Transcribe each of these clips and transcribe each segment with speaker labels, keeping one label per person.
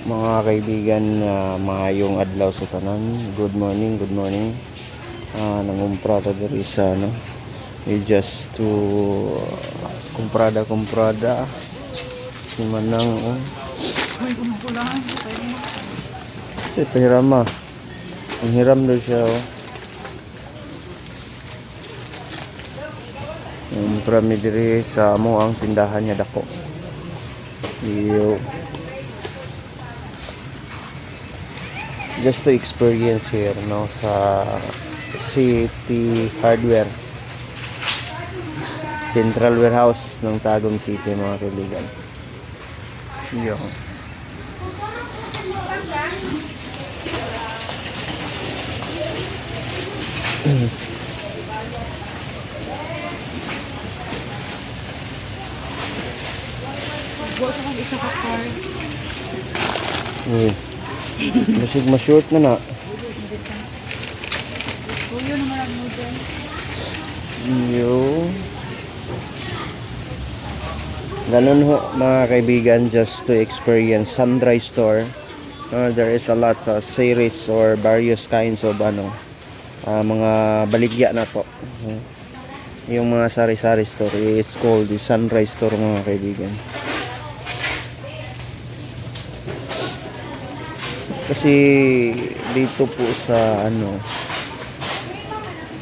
Speaker 1: Mga kaibigan, maayong adlaw sa tanan. Good morning, good morning. Nangumpra ta diri sa ano. We just to kumprada. Si Manang
Speaker 2: Ay, kumukulangan.
Speaker 1: si pahirama. Ang hiram daw siya Nangumpra mi diri sa amo ang tindahan niya dako. Iyo. Just to experience here no sa City Hardware, Central Warehouse ng Tagum City, mga kaibigan. Yo.
Speaker 2: Bukas akong isa ka card.
Speaker 1: Masig ma-short na na.
Speaker 2: Tuyo naman ang noodles.
Speaker 1: Yo. Ganun ho, mga kaibigan, just to experience Sunrise Store. There is a lot of series or various kinds of mga baligya na po. Yung mga sari-sari store is called the Sunrise Store, mga kaibigan. Kasi dito po sa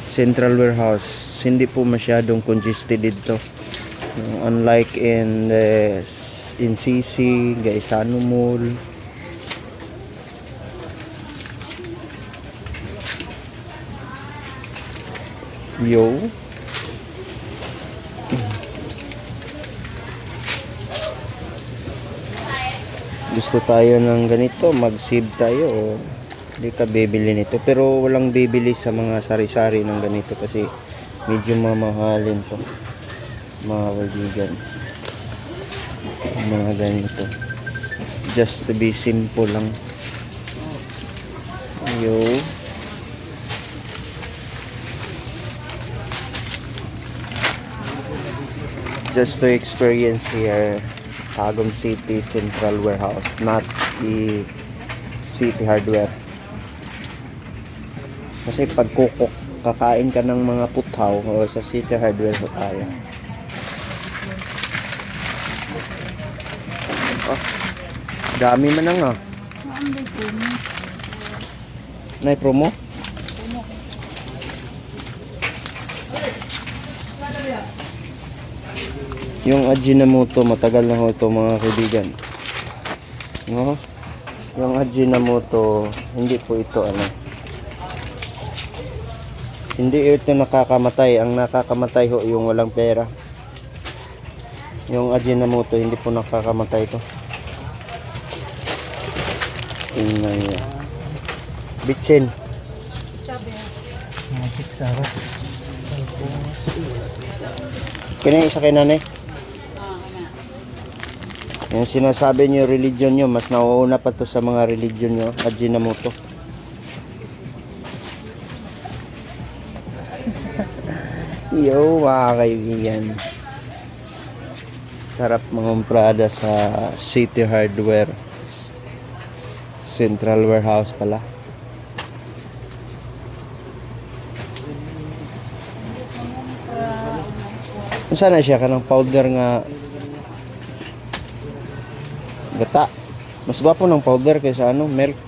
Speaker 1: Central Warehouse, hindi po masyadong congested dito. Unlike in CC, Gaisano Mall. Yo. Gusto tayo ng ganito, mag-save tayo o hindi ka bibili nito, pero walang bibili sa mga sari-sari ng ganito kasi medyo mamahalin to, mga kaibigan. Mga ganito, just to be simple lang. Yo. Just to experience here Tagum City Central Warehouse, not the City Hardware. Kasi pag kakain ka ng mga puthaw o sa City Hardware po tayo. Dami man nga. Nay promo? Yung Ajinomoto, matagal na ho ito, mga kaibigan. No? Yung Ajinomoto, hindi po ito hindi ito nakakamatay. Ang nakakamatay ho yung walang pera. Yung Ajinomoto, hindi po nakakamatay ito. Tingnan niya. Bitsin.
Speaker 2: Sabi.
Speaker 1: Magic sarap. Kaya isa kay nanay. Yung sinasabi niyo religion niyo, mas nauuna pa to sa mga religion niyo, Ajinomoto. Yo, mga kaibigan. Sarap mangumprada sa City Hardware, Central Warehouse pala. Sana siya kanang powder nga gata. Mas gwapo ng powder kaysa milk.